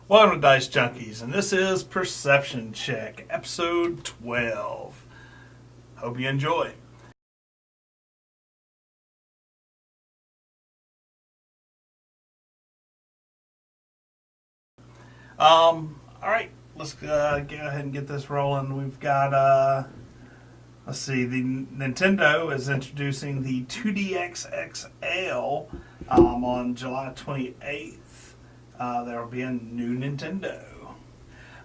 Welcome to Dicejunkies, and this is Perception Check, episode 12. Hope you enjoy. Alright, let's go ahead and get this rolling. We've got, let's see, the Nintendo is introducing the 2DX XL on July 28th. There will be a new Nintendo.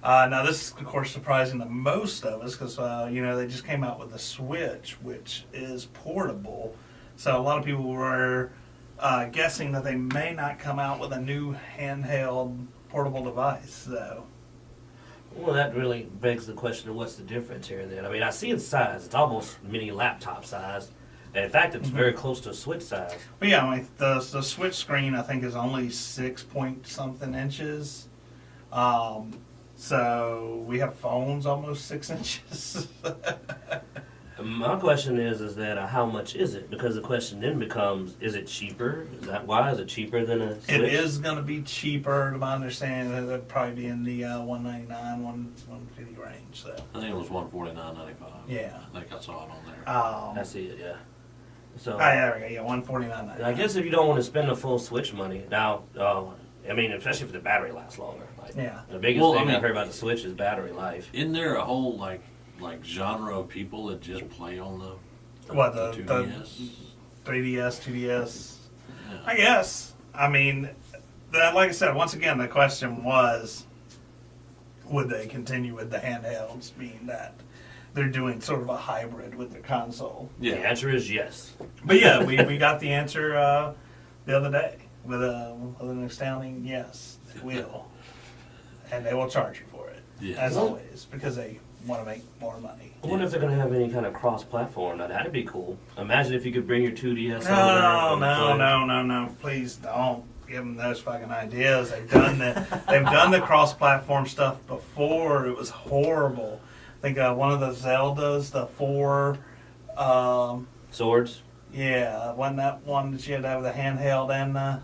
Now, this is, of course, surprising to most of us because, they just came out with the Switch, which is portable. So a lot of people were guessing that they may not come out with a new handheld portable device, though. Well, that really begs the question of what's the difference here then. I mean, I see its size. It's almost mini laptop size. And in fact, it's very close to a Switch size. But yeah, I mean, the Switch screen, I think, is only 6-point-something inches. So we have phones almost 6 inches. My question is that how much is it? Because the question then becomes, is it cheaper? Is that why? Is it cheaper than a Switch? It is going to be cheaper, to my understanding. It'll probably be in the $199, $150 range. So. I think it was $149.95. Yeah. I think I saw it on there. I see it, yeah. So there we go. Yeah, $149.95. I guess if you don't want to spend the full Switch money, now, I mean, especially if the battery lasts longer. Like, yeah. The biggest thing I've heard about the Switch is battery life. Isn't there a whole, like genre of people that just play on the 2DS? 3DS, 2DS? Yeah. I guess. I mean, like I said, once again, the question was, would they continue with the handhelds, being that they're doing sort of a hybrid with their console? Yeah. The answer is yes. But yeah, we got the answer the other day with an astounding yes, they will. And they will charge you for it, as always, because they want to make more money. I wonder if they're going to have any kind of cross-platform. Now, that'd be cool. Imagine if you could bring your 2DS No. Please don't give them those fucking ideas. They've done the cross-platform stuff before. It was horrible. I think one of the Zeldas, the 4... Swords? Yeah, wasn't that one that you had to have the handheld and...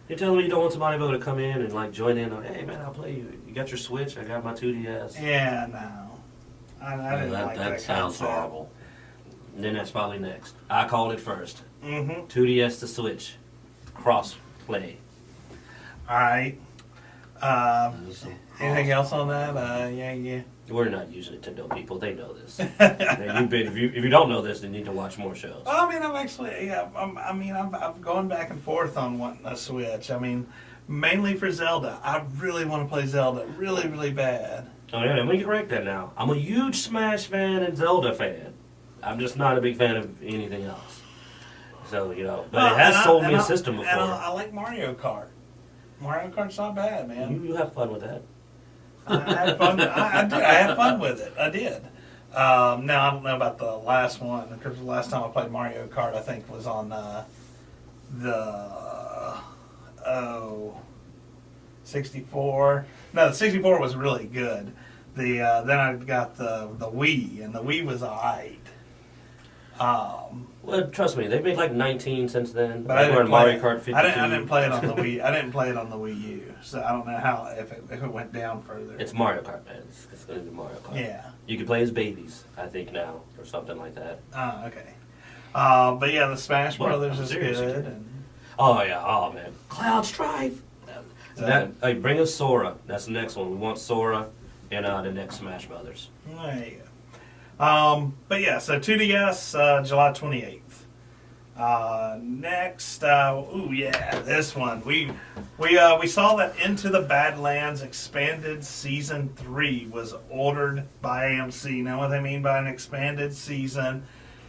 You're telling me you don't want somebody to be able to come in and like join in on, hey man, I'll play you. You got your Switch, I got my 2DS. Yeah, no. I didn't like that. That sounds concept. horrible. And then that's probably next. I called it first. Mm-hmm. 2DS to Switch. Cross play. Alright. Anything else on that? Yeah. We're not usually Nintendo people. They know this. If you don't know this, then you need to watch more shows. Well, I mean, I'm going back and forth on wanting a Switch. I mean, mainly for Zelda. I really want to play Zelda really, really bad. Oh yeah, let me correct that now. I'm a huge Smash fan and Zelda fan. I'm just not a big fan of anything else. So, but it has sold me a system before. And I like Mario Kart. Mario Kart's not bad, man. You have fun with that. I had fun. I did. I had fun with it. I did. Now I don't know about the last one because the last time I played Mario Kart, I think was on the 64. No, the 64 was really good. Then I got the Wii, and the Wii was alright. Well, trust me, they've made like 19 since then. But I didn't play Mario Kart 52. I didn't play it on the Wii. I didn't play it on the Wii U, so I don't know how if it went down further. It's Mario Kart, man. It's going to be Mario Kart. Yeah. You can play as babies, I think now, or something like that. Okay. But yeah, the Smash Brothers is seriously, good. And oh yeah, oh man, Cloud Strife. Bring us Sora. That's the next one. We want Sora in the next Smash Brothers. There you go. But yeah, so 2DS, July 28th. Next, this one. We saw that Into the Badlands expanded season 3 was ordered by AMC. Now, what they mean by an expanded season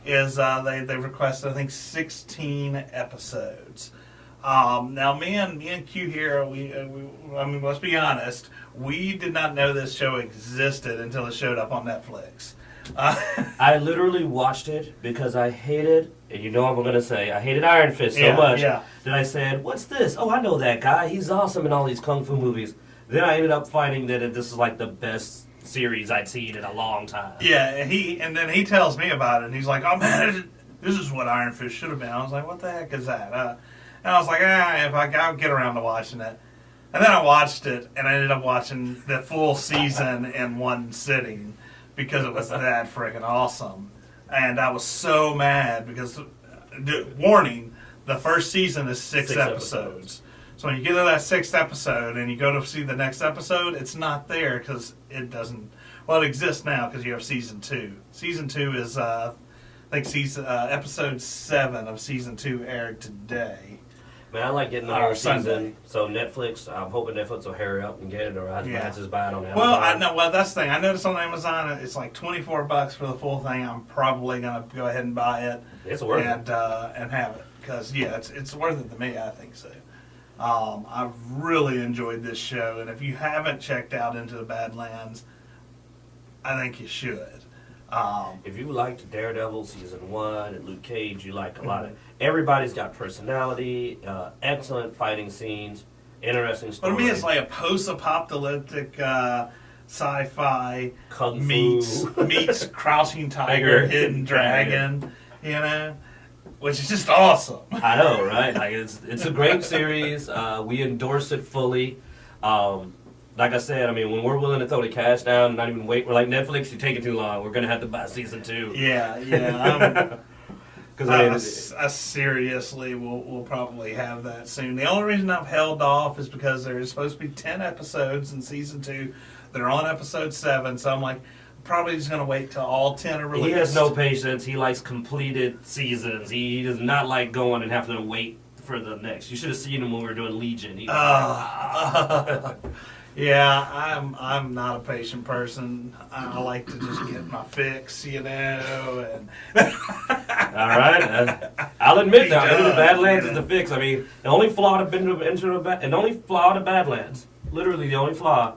is they requested, I think, 16 episodes. Now, me and Q here, I mean, let's be honest, we did not know this show existed until it showed up on Netflix. I literally watched it because I hated, and you know what I'm going to say, I hated Iron Fist so much that I said, what's this? Oh, I know that guy. He's awesome in all these kung fu movies. Then I ended up finding that this is like the best series I'd seen in a long time. Yeah, and then he tells me about it, and he's like, oh man, this is what Iron Fist should have been. I was like, what the heck is that? And I was like, if I'll get around to watching it. And then I watched it, and I ended up watching the full season in one sitting because it was that freaking awesome. And I was so mad because, warning, the first season is six episodes. So when you get to that sixth episode and you go to see the next episode, it's not there because it doesn't. Well, it exists now because you have season 2. Season 2 is, I think, episode 7 of season 2 aired today. Man, I like getting the whole season. So Netflix, I'm hoping Netflix will hurry up and get it, or I just buy it on Amazon. Well, I know. Well, that's the thing. I noticed on Amazon it's like $24 for the full thing. I'm probably gonna go ahead and buy it. It's worth it. And have it because it's worth it to me. I think so. I've really enjoyed this show, and if you haven't checked out Into the Badlands, I think you should. If you liked Daredevil season 1 and Luke Cage, you like a lot of. Everybody's got personality, excellent fighting scenes, interesting story. But to me, it's like a post-apocalyptic sci-fi Kung meets Crouching Tiger, Hidden Dragon, you know, which is just awesome. I know, right? Like it's a great series. We endorse it fully. Like I said, I mean, when we're willing to throw the cash down and not even wait, we're like, Netflix, you're taking too long. We're going to have to buy season 2. Yeah. Because I seriously will probably have that soon. The only reason I've held off is because there's supposed to be 10 episodes in season 2. They're on episode 7, so I'm like, probably just going to wait till all 10 are released. He has no patience. He likes completed seasons. He does not like going and having to wait for the next. You should have seen him when we were doing Legion. Yeah, I'm not a patient person. I like to just get my fix, you know. And all right, I'll admit that Into the Badlands is the fix. I mean, the only flaw to Badlands, literally the only flaw,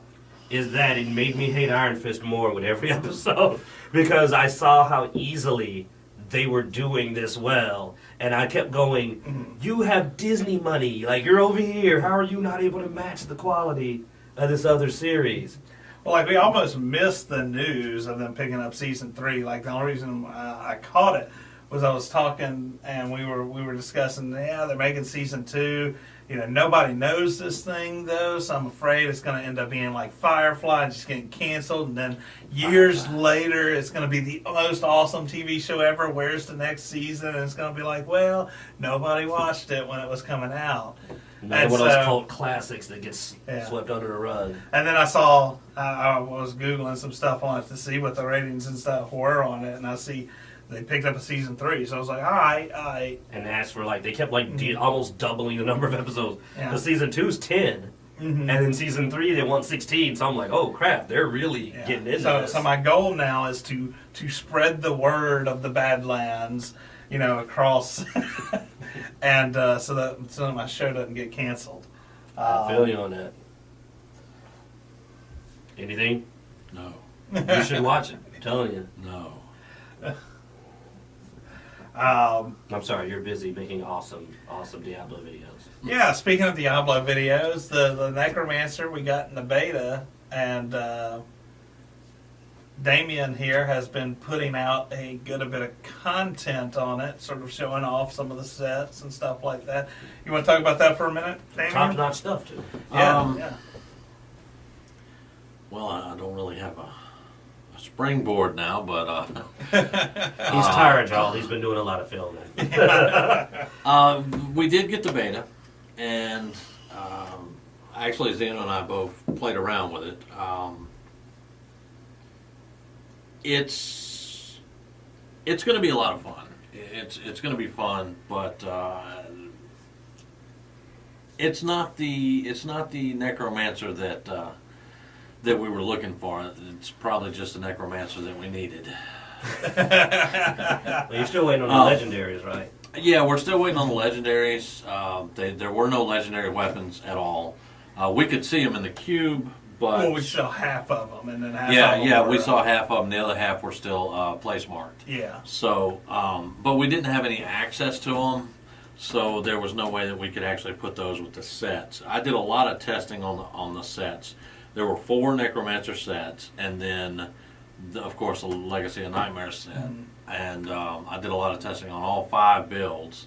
is that it made me hate Iron Fist more with every episode because I saw how easily they were doing this well, and I kept going. You have Disney money, like you're over here. How are you not able to match the quality of this other series? Well, like we almost missed the news of them picking up season 3. Like the only reason I caught it was I was talking and we were discussing. Yeah, they're making season 2. You know, nobody knows this thing though, so I'm afraid it's going to end up being like Firefly, just getting canceled, and then years later it's going to be the most awesome TV show ever. Where's the next season? And it's going to be like, well, nobody watched it when it was coming out. One of those cult classics that gets swept under the rug. And then I was Googling some stuff on it to see what the ratings and stuff were on it, and I see they picked up a season 3. So I was like, all right. And asked for they kept almost doubling the number of episodes. Yeah. The season 2's 10. And then season 3 they want 16. So I'm like, oh crap, they're really getting into this. So my goal now is to spread the word of the Badlands, you know, across and so that my show doesn't get canceled. I feel you on that. Anything? No. You should watch it. I'm telling you. No. I'm sorry, you're busy making awesome Diablo videos. Yeah, speaking of Diablo videos, the Necromancer we got in the beta, and Damien here has been putting out a bit of content on it, sort of showing off some of the sets and stuff like that. You want to talk about that for a minute, Damien? Top-notch stuff, too. Yeah. Well, I don't really have a springboard now, but he's tired, y'all. He's been doing a lot of filming. We did get the beta, and actually Zeno and I both played around with it. It's going to be a lot of fun. It's going to be fun, but it's not the Necromancer that we were looking for. It's probably just the Necromancer that we needed. Well, you're still waiting on the legendaries, right? Yeah, we're still waiting on the legendaries. There were no legendary weapons at all. We could see them in the cube, but... Well, we saw half of them, and then half of them Yeah, we saw half of them. The other half were still place marked. Yeah. So, but we didn't have any access to them, so there was no way that we could actually put those with the sets. I did a lot of testing on the sets. There were 4 Necromancer sets, and then, of course, the Legacy of Nightmare set. And I did a lot of testing on all 5 builds.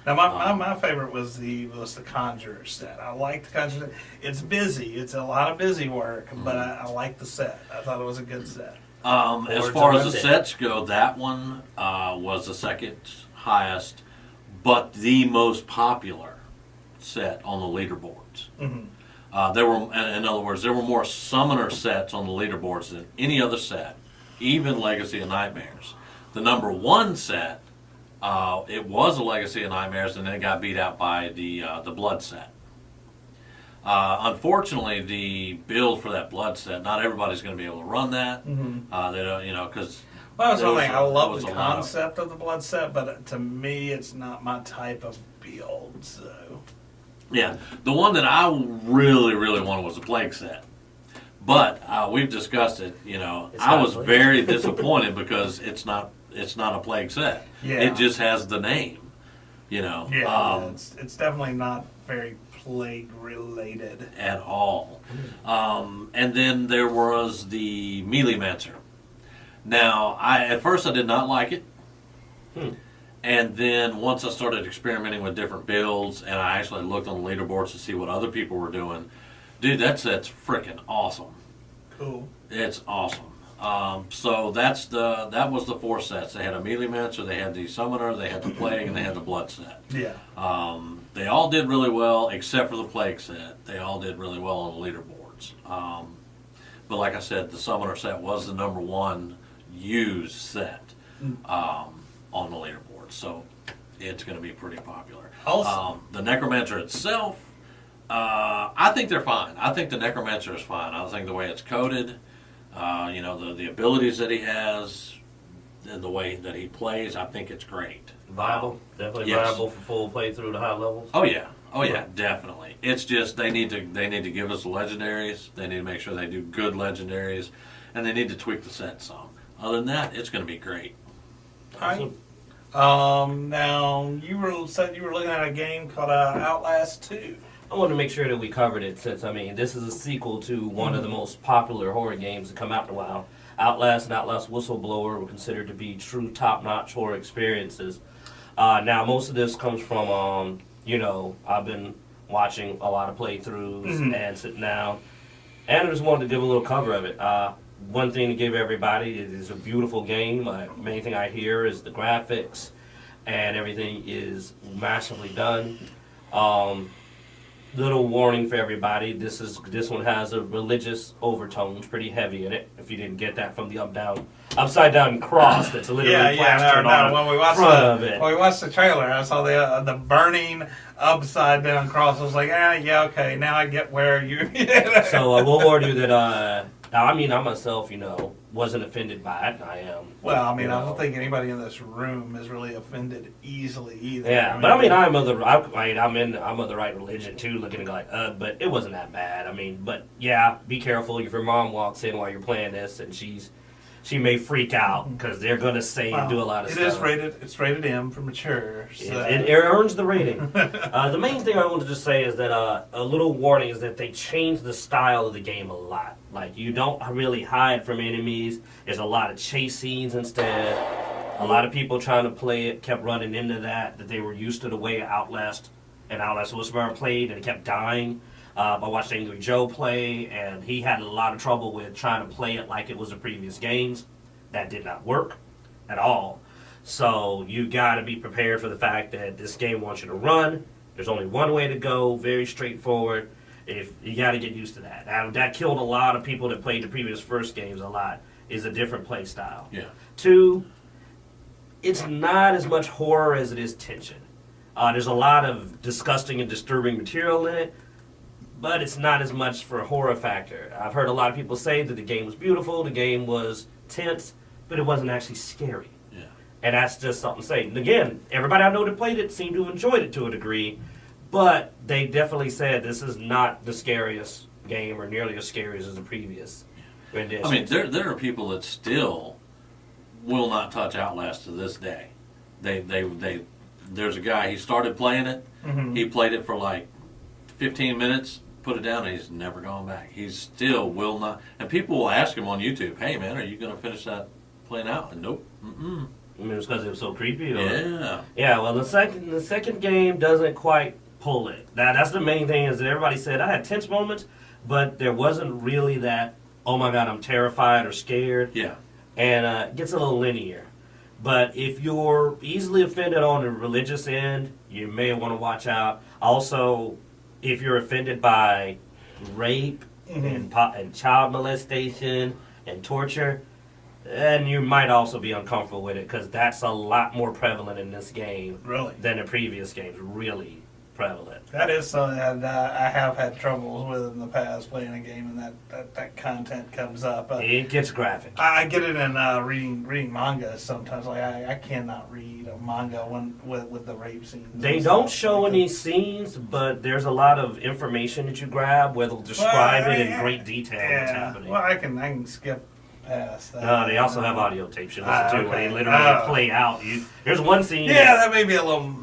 Now, my favorite was the Conjurer set. I like the Conjurer set. It's busy. It's a lot of busy work, but I like the set. I thought it was a good set. As far as the sets go, that one was the second highest, but the most popular set on the leaderboards. Mm-hmm. There were, in other words, there were more summoner sets on the leaderboards than any other set, even Legacy of Nightmares. The number one set, it was a Legacy of Nightmares, and then it got beat out by the Blood set. Unfortunately, the build for that Blood set, not everybody's going to be able to run that. Mm-hmm. They don't, because. Well, that's one thing. I love the concept of the Blood set, but to me, it's not my type of build. So. Yeah, the one that I really, really wanted was the Plague set. But we've discussed it. I was very disappointed because it's not a Plague set. Yeah. It just has the name. Yeah, it's definitely not very Plague related at all. And then there was the Necromancer. Now, at first I did not like it. And then once I started experimenting with different builds, and I actually looked on the leaderboards to see what other people were doing, dude, that set's freaking awesome. Cool. It's awesome. So that was the four sets. They had a Necromancer, they had the Summoner, they had the Plague, and they had the Blood set. Yeah. They all did really well, except for the Plague set. They all did really well on the leaderboards. But like I said, the Summoner set was the number one used set on the leaderboard. So it's going to be pretty popular. The Necromancer itself, I think they're fine. I think the Necromancer is fine. I think the way it's coded, the abilities that he has, and the way that he plays, I think it's great. Viable, definitely yes. viable for full playthrough to high levels. Oh yeah, definitely. It's just they need to give us the legendaries. They need to make sure they do good legendaries, and they need to tweak the set some. Other than that, it's going to be great. Awesome. Now you said you were looking at a game called Outlast 2. I wanted to make sure that we covered it since, this is a sequel to one of the most popular horror games to come out in a while. Outlast and Outlast Whistleblower were considered to be true top-notch horror experiences. Now, most of this comes from, I've been watching a lot of playthroughs and sitting down, and I just wanted to give a little cover of it. One thing to give everybody is a beautiful game. Main thing I hear is the graphics, and everything is massively done. Little warning for everybody: this one has a religious overtones, pretty heavy in it. If you didn't get that from the upside down cross that's literally plastered on when we watched front of it. When we watched the trailer, I saw the burning upside down cross. I was like, yeah, okay, now I get where you. So I will warn you that. I myself, wasn't offended by it. I am. Well, I don't think anybody in this room is really offended easily either. Yeah, I'm of the right religion too, looking like, but it wasn't that bad. But yeah, be careful if your mom walks in while you're playing this, and she may freak out because they're going to say and do a lot of stuff. It's rated M for mature. So. It earns the rating. The main thing I wanted to say is that a little warning is that they changed the style of the game a lot. Like, you don't really hide from enemies. There's a lot of chase scenes instead. A lot of people trying to play it kept running into that they were used to the way Outlast and Outlast Whistleblower played, and it kept dying. I watched Angry Joe play, and he had a lot of trouble with trying to play it like it was the previous games. That did not work at all. So you got to be prepared for the fact that this game wants you to run. There's only one way to go, very straightforward. If you got to get used to that. That killed a lot of people that played the previous first games a lot, is a different play style. Yeah. 2, it's not as much horror as it is tension. There's a lot of disgusting and disturbing material in it, but it's not as much for a horror factor. I've heard a lot of people say that the game was beautiful, the game was tense, but it wasn't actually scary. Yeah. And that's just something to say. And again, everybody I know that played it seemed to have enjoyed it to a degree, but they definitely said this is not the scariest game or nearly as scary as the previous rendition. There are people that still will not touch Outlast to this day. There's a guy, he started playing it, he played it for like 15 minutes, put it down, and he's never gone back. He still will not. And people will ask him on YouTube, hey man, are you going to finish that playing out? And nope. I mean, it was because it was so creepy. Or? Yeah. Yeah. Well, the second game doesn't quite pull it. That's the main thing. Is that everybody said I had tense moments, but there wasn't really that. Oh my God, I'm terrified or scared. Yeah. And it gets a little linear. But if you're easily offended on the religious end, you may want to watch out. Also, if you're offended by rape and child molestation and torture, then you might also be uncomfortable with it because that's a lot more prevalent in this game than the previous games. Really prevalent. That is something that I have had troubles with in the past playing a game, and that content comes up. It gets graphic. I get it in reading manga sometimes. Like I cannot read a manga with the rape scenes. They don't show any scenes, but there's a lot of information that you grab where they'll describe it in great detail what's happening. Well, I can skip past that. No, they also have audio tapes you listen to where they literally play out. There's one scene. Yeah, that may be a little.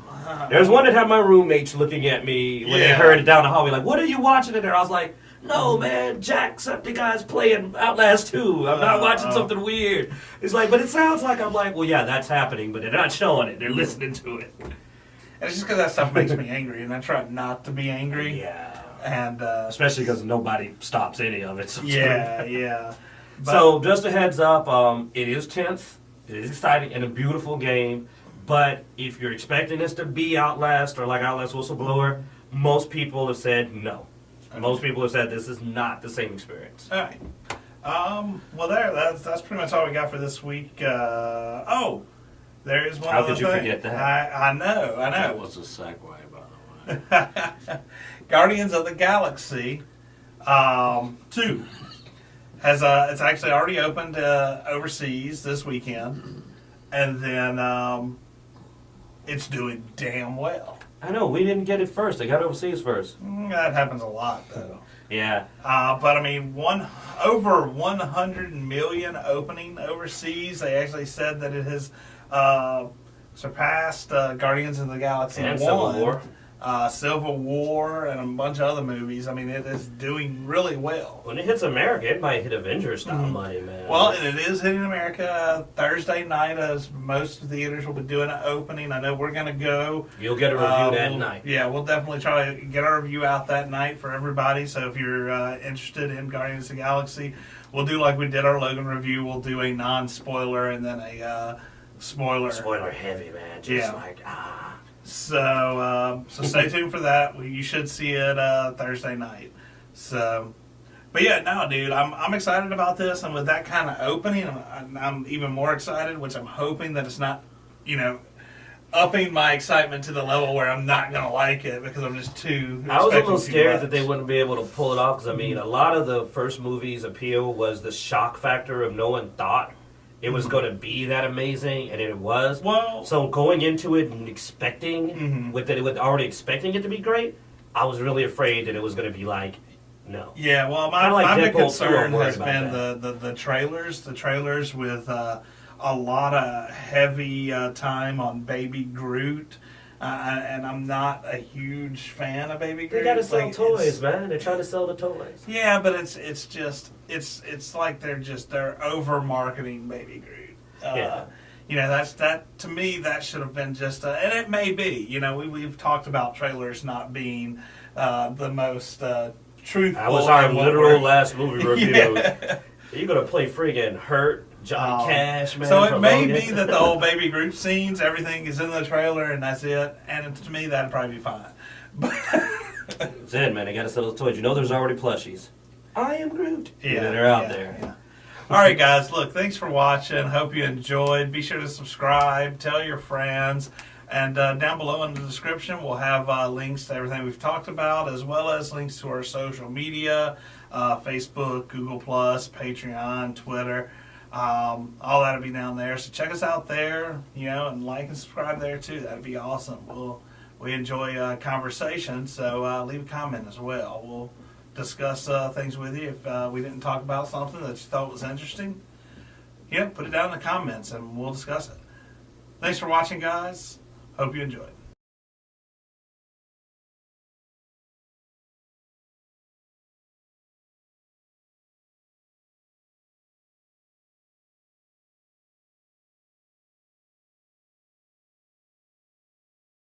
There's one that had my roommates looking at me when they heard it down the hallway, like, "What are you watching in there?" I was like, "No, man, Jacksepticeye's playing Outlast 2. I'm not watching something weird." It's like, but it sounds like I'm like, well, yeah, that's happening, but they're not showing it. They're listening to it. And it's just because that stuff makes me angry, and I try not to be angry. Yeah. And especially because nobody stops any of it. So yeah. So just a heads up, it is tense, it is exciting, and a beautiful game. But if you're expecting this to be Outlast or like Outlast Whistleblower, most people have said no. Okay. Most people have said this is not the same experience. All right. Well, that's pretty much all we got for this week. There is one How other could you thing. forget that? I know. That was a segue, by the way. Guardians of the Galaxy 2 has it's actually already opened overseas this weekend, and then it's doing damn well. I know, we didn't get it first. They got overseas first. That happens a lot, though. Yeah. But I mean, over 100 million opening overseas. They actually said that it has surpassed Guardians of the Galaxy and 1. Civil War, and a bunch of other movies. I mean, it is doing really well. When it hits America, it might hit Avengers style money, man. Well, and it is hitting America Thursday night, as most theaters will be doing an opening. I know we're going to go. You'll get a review that night. Yeah, we'll definitely try to get our review out that night for everybody. So if you're interested in Guardians of the Galaxy, we'll do like we did our Logan review. We'll do a non-spoiler and then a spoiler. Spoiler heavy, man. Just So stay tuned for that. You should see it Thursday night. So, but yeah, no, dude, I'm excited about this, and with that kind of opening, I'm even more excited. Which I'm hoping that it's not, upping my excitement to the level where I'm not gonna like it because I'm just too. I was a little scared that they wouldn't be able to pull it off because I mean, a lot of the first movie's appeal was the shock factor of no one thought it was going to be that amazing, and it was. Well, so going into it and expecting, with already expecting it to be great, I was really afraid that it was going to be like, no. Yeah, well, my big concern has been the trailers. The trailers with a lot of heavy time on Baby Groot. And I'm not a huge fan of Baby Groot. They gotta sell toys, man. They're trying to sell the toys. Yeah, but it's like they're over marketing Baby Groot. That's to me that should have been just and it may be. We've talked about trailers not being the most truthful. That was our literal last movie review. Yeah. You're gonna play friggin' Hurt. Johnny Cash, man. So it may be that the whole Baby Groot scenes, everything is in the trailer, and that's it. And to me, that'd probably be fine. But it's it, man. They got to sell those toys. There's already plushies. I am Groot. Yeah, they're out there. Yeah. All right, guys. Look, thanks for watching. Hope you enjoyed. Be sure to subscribe. Tell your friends. And down below in the description, we'll have links to everything we've talked about, as well as links to our social media, Facebook, Google+, Patreon, Twitter. All that'll be down there. So check us out there, and like and subscribe there too. That'd be awesome. We enjoy conversation, so leave a comment as well. We'll discuss things with you if we didn't talk about something that you thought was interesting. Put it down in the comments and we'll discuss it. Thanks for watching, guys. Hope you enjoyed.